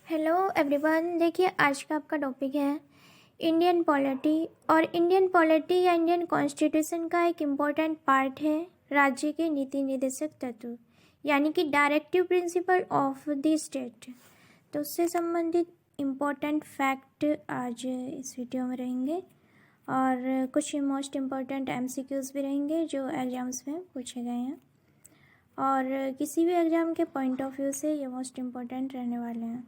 Hello everyone. देखिए आज का आपका टॉपिक है इंडियन पॉलिटी। और इंडियन पॉलिटी या इंडियन कॉन्स्टिट्यूशन का एक इम्पॉर्टेंट पार्ट है राज्य के नीति निर्देशक तत्व, यानी कि directive principle of the state. तो उससे संबंधित इम्पॉर्टेंट फैक्ट आज इस वीडियो में रहेंगे और कुछ मोस्ट इम्पॉर्टेंट एमसीक्यूज़ भी रहेंगे जो एग्जाम्स में पूछे गए हैं और किसी भी एग्ज़ाम के पॉइंट ऑफ व्यू से ये मोस्ट इम्पॉर्टेंट रहने वाले हैं।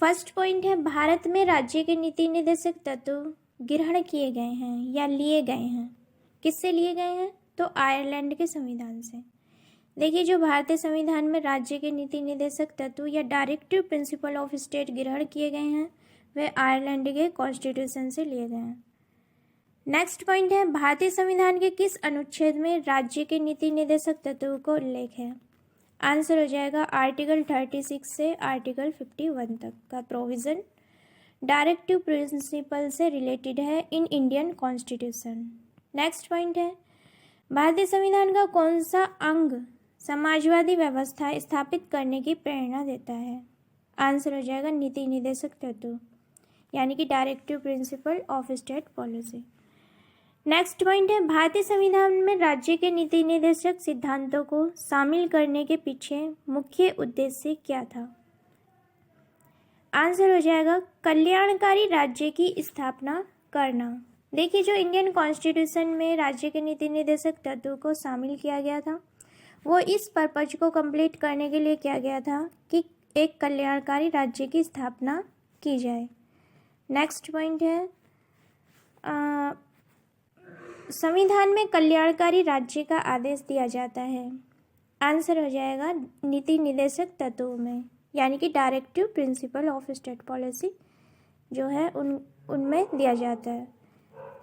फर्स्ट पॉइंट है, भारत में राज्य के नीति निर्देशक तत्व ग्रहण किए गए हैं या लिए गए हैं। किससे लिए गए हैं? तो आयरलैंड के संविधान से। देखिए, जो भारतीय संविधान में राज्य के नीति निर्देशक तत्व या डायरेक्टिव प्रिंसिपल ऑफ स्टेट ग्रहण किए गए हैं वे आयरलैंड के कॉन्स्टिट्यूशन से लिए गए हैं। नेक्स्ट पॉइंट है, भारतीय संविधान के किस अनुच्छेद में राज्य के नीति निर्देशक तत्व को उल्लेख है? आंसर हो जाएगा आर्टिकल 36 से आर्टिकल 51 तक का प्रोविज़न डायरेक्टिव प्रिंसिपल से रिलेटेड है in Indian constitution. Next point है, भारतीय संविधान का कौन सा अंग समाजवादी व्यवस्था स्थापित करने की प्रेरणा देता है? आंसर हो जाएगा नीति निर्देशक तत्व, यानी कि directive principle of state policy. Next point है, भारतीय संविधान में राज्य के नीति निर्देशक सिद्धांतों को शामिल करने के पीछे मुख्य उद्देश्य क्या था? आंसर हो जाएगा कल्याणकारी राज्य की स्थापना करना। देखिए, जो इंडियन कॉन्स्टिट्यूशन में राज्य के नीति निर्देशक तत्व को शामिल किया गया था वो इस पर्पज को कंप्लीट करने के लिए किया गया था कि एक कल्याणकारी राज्य की स्थापना की जाए। नेक्स्ट पॉइंट है, संविधान में कल्याणकारी राज्य का आदेश दिया जाता है। आंसर हो जाएगा नीति निर्देशक तत्वों में, यानी कि directive principle of state policy जो है उनमें दिया जाता है।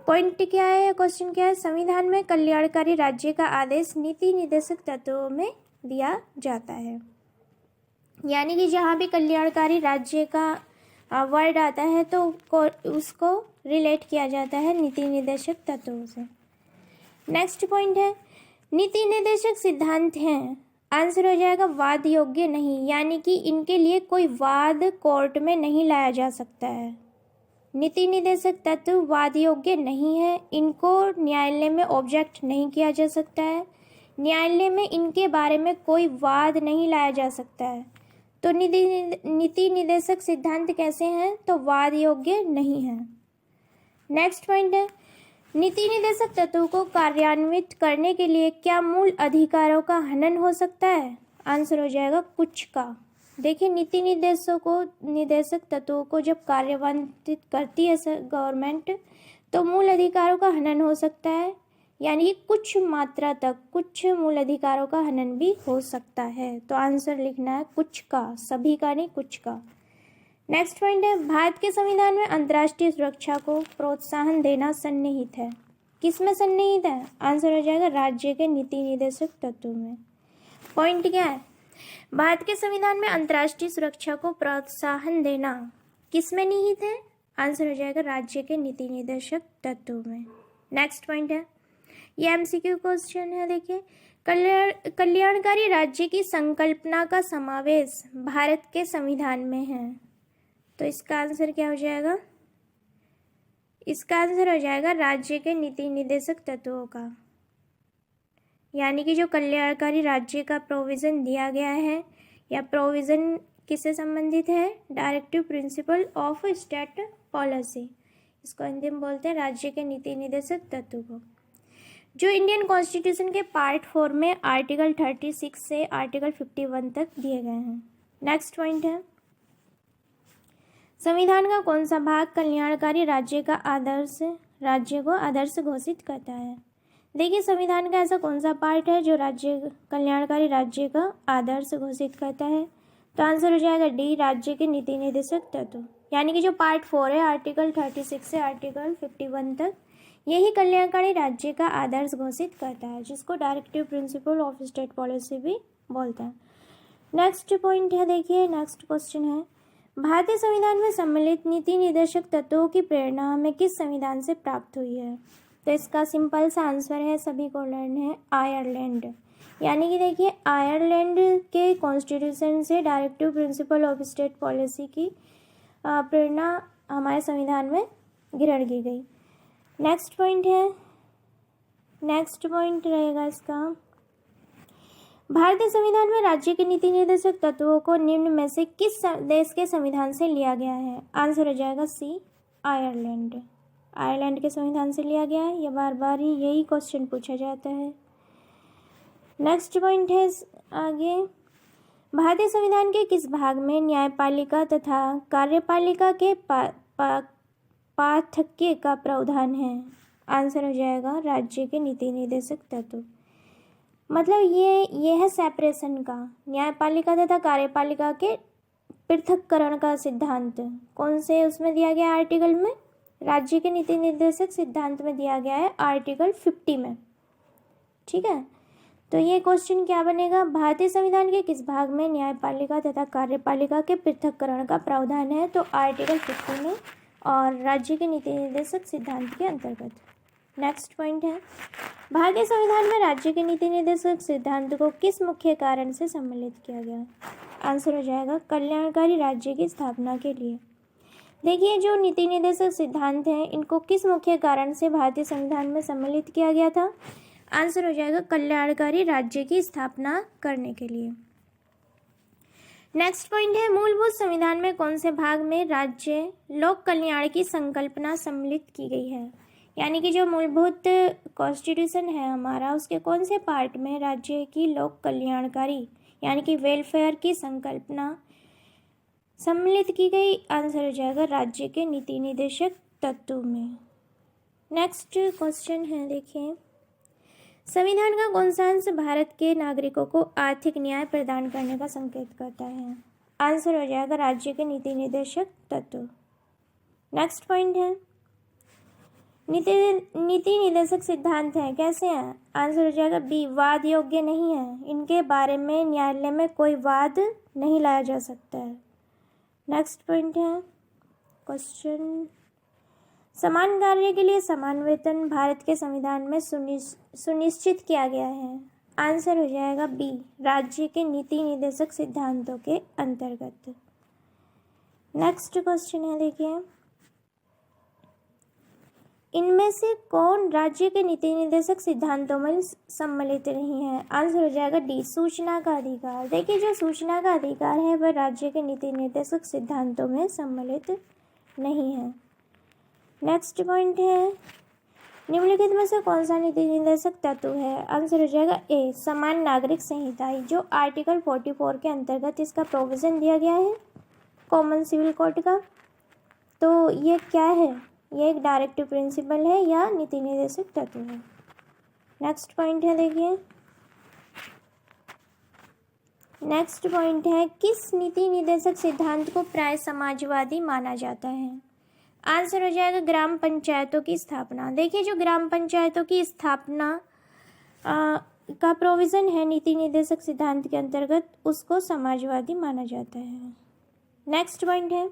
पॉइंट क्या है, क्वेश्चन क्या है? संविधान में कल्याणकारी राज्य का आदेश नीति निर्देशक तत्वों में दिया जाता है, यानी कि जहाँ भी कल्याणकारी राज्य का वर्ड आता है तो उसको रिलेट किया जाता है नीति निर्देशक तत्वों से। नेक्स्ट पॉइंट है, नीति निर्देशक सिद्धांत हैं। आंसर हो जाएगा वाद योग्य नहीं, यानी कि इनके लिए कोई वाद कोर्ट में नहीं लाया जा सकता है। नीति निर्देशक तत्व वाद योग्य नहीं है, इनको न्यायालय में ऑब्जेक्ट नहीं किया जा सकता है, न्यायालय में इनके बारे में कोई वाद नहीं लाया जा सकता है। तो नीति निर्देशक सिद्धांत कैसे हैं? तो वाद योग्य नहीं है। नेक्स्ट पॉइंट है, नीति निर्देशक तत्वों को कार्यान्वित करने के लिए क्या मूल अधिकारों का हनन हो सकता है? आंसर हो जाएगा कुछ का। देखिए, नीति निर्देशक तत्वों को जब कार्यान्वित करती है गवर्नमेंट तो मूल अधिकारों का हनन हो सकता है, यानी कि कुछ मात्रा तक कुछ मूल अधिकारों का हनन भी हो सकता है। तो आंसर लिखना है कुछ का, सभी का नहीं, कुछ का। नेक्स्ट पॉइंट है, भारत के संविधान में अंतर्राष्ट्रीय सुरक्षा को प्रोत्साहन देना सन्निहित है। किसमें सन्निहित है? आंसर हो जाएगा राज्य के नीति निर्देशक तत्वों में। पॉइंट क्या है, भारत के संविधान में अंतर्राष्ट्रीय सुरक्षा को प्रोत्साहन देना किसमें निहित है? आंसर हो जाएगा राज्य के नीति निर्देशक तत्वों में। नेक्स्ट पॉइंट है, ये एमसीक्यू क्वेश्चन है। देखिए, कल्याणकारी राज्य की संकल्पना का समावेश भारत के संविधान में है। तो इसका आंसर क्या हो जाएगा? इसका आंसर हो जाएगा राज्य के नीति निर्देशक तत्वों का, यानी कि जो कल्याणकारी राज्य का प्रोविज़न दिया गया है या प्रोविज़न किससे संबंधित है? Directive principle of state policy. इसको हिंदी में बोलते हैं राज्य के नीति निर्देशक तत्व को, जो इंडियन कॉन्स्टिट्यूशन के पार्ट 4 में आर्टिकल 36 से आर्टिकल 51 तक दिए गए हैं। नेक्स्ट पॉइंट है, संविधान का कौन सा भाग कल्याणकारी राज्य को आदर्श घोषित करता है? देखिए, संविधान का ऐसा कौन सा पार्ट है जो कल्याणकारी राज्य का आदर्श घोषित करता है? तो आंसर हो जाएगा डी, राज्य के नीति निर्देशक तत्व, यानी कि जो पार्ट 4 है आर्टिकल 36 से आर्टिकल 51 तक, यही कल्याणकारी राज्य का आदर्श घोषित करता है, जिसको directive principle of state policy भी बोलते हैं। नेक्स्ट पॉइंट है, देखिए नेक्स्ट क्वेश्चन है, भारतीय संविधान में सम्मिलित नीति निर्देशक तत्वों की प्रेरणा हमें किस संविधान से प्राप्त हुई है? तो इसका सिंपल सा आंसर है, सभी को लर्न है, आयरलैंड, यानी कि देखिए आयरलैंड के कॉन्स्टिट्यूशन से directive principle of state policy की प्रेरणा हमारे संविधान में ग्रहण की गई। नेक्स्ट पॉइंट रहेगा इसका, भारतीय संविधान में राज्य के नीति निर्देशक तत्वों को निम्न में से किस देश के संविधान से लिया गया है? आंसर हो जाएगा सी, आयरलैंड। आयरलैंड के संविधान से लिया गया है। यह बार बार ही यही क्वेश्चन पूछा जाता है। नेक्स्ट पॉइंट है आगे, भारतीय संविधान के किस भाग में न्यायपालिका तथा कार्यपालिका के पार्थक्य का प्रावधान है? आंसर हो जाएगा राज्य के नीति निर्देशक तत्व। मतलब ये है सेपरेशन का, न्यायपालिका तथा कार्यपालिका के पृथक्करण का सिद्धांत कौन से उसमें दिया गया आर्टिकल में? राज्य के नीति निर्देशक सिद्धांत में दिया गया है आर्टिकल 50 में। ठीक है, तो ये क्वेश्चन क्या बनेगा, भारतीय संविधान के किस भाग में न्यायपालिका तथा कार्यपालिका के पृथक्करण का प्रावधान है? तो आर्टिकल 50 में और राज्य के नीति निर्देशक सिद्धांत के अंतर्गत। नेक्स्ट पॉइंट है, भारतीय संविधान में राज्य के नीति निर्देशक सिद्धांत को किस मुख्य कारण से सम्मिलित किया गया? आंसर हो जाएगा कल्याणकारी राज्य की स्थापना के लिए। देखिए जो नीति निर्देशक सिद्धांत हैं इनको किस मुख्य कारण से भारतीय संविधान में सम्मिलित किया गया था? आंसर हो जाएगा कल्याणकारी राज्य की स्थापना करने के लिए। नेक्स्ट पॉइंट है, मूलभूत संविधान में कौन से भाग में राज्य लोक कल्याण की संकल्पना सम्मिलित की गई है? यानी कि जो मूलभूत कॉन्स्टिट्यूशन है हमारा उसके कौन से पार्ट में राज्य की लोक कल्याणकारी यानी कि वेलफेयर की संकल्पना सम्मिलित की गई? आंसर हो जाएगा राज्य के नीति निर्देशक तत्व में। नेक्स्ट क्वेश्चन है, देखिए संविधान का कौन सा अंश भारत के नागरिकों को आर्थिक न्याय प्रदान करने का संकेत करता है? आंसर हो जाएगा राज्य के नीति निर्देशक तत्व। नेक्स्ट पॉइंट है, नीति निर्देशक सिद्धांत है कैसे हैं? आंसर हो जाएगा बी, वाद योग्य नहीं है, इनके बारे में न्यायालय में कोई वाद नहीं लाया जा सकता है। नेक्स्ट पॉइंट है क्वेश्चन, समान कार्य के लिए समान वेतन भारत के संविधान में सुनिश्चित किया गया है। आंसर हो जाएगा बी, राज्य के नीति निर्देशक सिद्धांतों के अंतर्गत। नेक्स्ट क्वेश्चन है, देखिए इनमें से कौन राज्य के नीति निर्देशक सिद्धांतों में सम्मिलित नहीं है? आंसर हो जाएगा डी, सूचना का अधिकार। देखिए जो सूचना का अधिकार है वह राज्य के नीति निर्देशक सिद्धांतों में सम्मिलित नहीं है। नेक्स्ट पॉइंट है, निम्नलिखित में से कौन सा नीति निर्देशक तत्व है? आंसर हो जाएगा ए, समान नागरिक संहिता, जो आर्टिकल 44 के अंतर्गत इसका प्रोविजन दिया गया है कॉमन सिविल कोड का। तो ये क्या है? ये एक डायरेक्टिव प्रिंसिपल है या नीति निर्देशक तत्व है। नेक्स्ट पॉइंट है, देखिए नेक्स्ट पॉइंट है, किस नीति निर्देशक सिद्धांत को प्राय समाजवादी माना जाता है? आंसर हो जाएगा ग्राम पंचायतों की स्थापना। देखिए जो ग्राम पंचायतों की स्थापना का प्रोविज़न है नीति निर्देशक सिद्धांत के अंतर्गत उसको समाजवादी माना जाता है। नेक्स्ट पॉइंट है,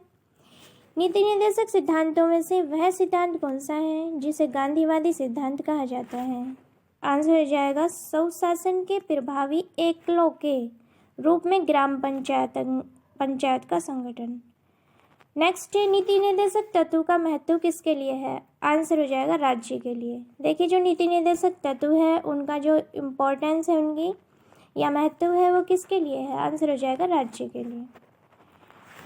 नीति निर्देशक सिद्धांतों में से वह सिद्धांत कौन सा है जिसे गांधीवादी सिद्धांत कहा जाता है? आंसर हो जाएगा स्वशासन के प्रभावी एकलों के रूप में ग्राम पंचायत का संगठन। नेक्स्ट है, नीति निर्देशक तत्व का महत्व किसके लिए है? आंसर हो जाएगा राज्य के लिए। देखिए जो नीति निर्देशक तत्व है उनका जो इम्पोर्टेंस है उनकी या महत्व है वो किसके लिए है? आंसर हो जाएगा राज्य के लिए।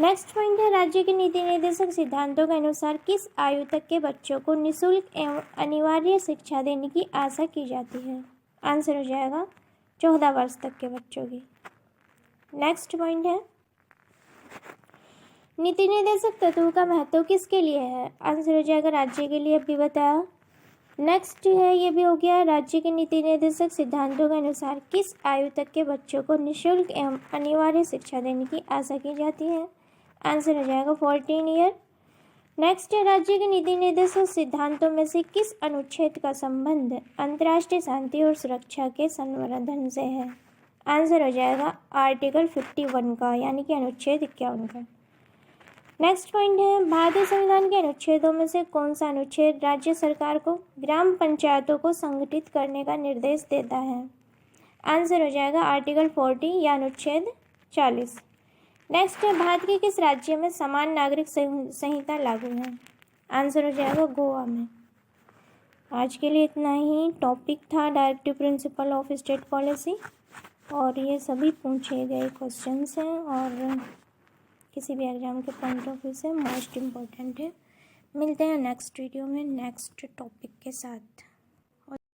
नेक्स्ट पॉइंट है, राज्य के नीति निर्देशक सिद्धांतों के अनुसार किस आयु तक के बच्चों को निःशुल्क एवं अनिवार्य शिक्षा देने की आशा की जाती है? आंसर हो जाएगा 14 वर्ष तक के बच्चों की। नेक्स्ट पॉइंट है, नीति निर्देशक तत्व का महत्व किसके लिए है? आंसर हो जाएगा राज्य के लिए, अभी बताया। नेक्स्ट है, ये भी हो गया, राज्य के नीति निर्देशक सिद्धांतों के अनुसार किस आयु तक के बच्चों को निःशुल्क एवं अनिवार्य शिक्षा देने की आशा की जाती है? आंसर हो जाएगा 14 ईयर। नेक्स्ट है, राज्य के नीति निर्देशक सिद्धांतों में से किस अनुच्छेद का संबंध अंतर्राष्ट्रीय शांति और सुरक्षा के संवर्धन से है? आंसर हो जाएगा आर्टिकल 51 का यानी कि अनुच्छेद 51 का। नेक्स्ट पॉइंट है, भारतीय संविधान के अनुच्छेदों में से कौन सा अनुच्छेद राज्य सरकार को ग्राम पंचायतों को संगठित करने का निर्देश देता है? आंसर हो जाएगा आर्टिकल 40 या अनुच्छेद 40। नेक्स्ट है, भारत के किस राज्य में समान नागरिक संहिता लागू है? आंसर हो जाएगा गोवा में। आज के लिए इतना ही टॉपिक था directive principle of state policy, और ये सभी पूछे गए क्वेश्चंस हैं और किसी भी एग्जाम के पॉइंट ऑफ व्यू से मोस्ट इम्पोर्टेंट है। मिलते हैं नेक्स्ट वीडियो में नेक्स्ट टॉपिक के साथ।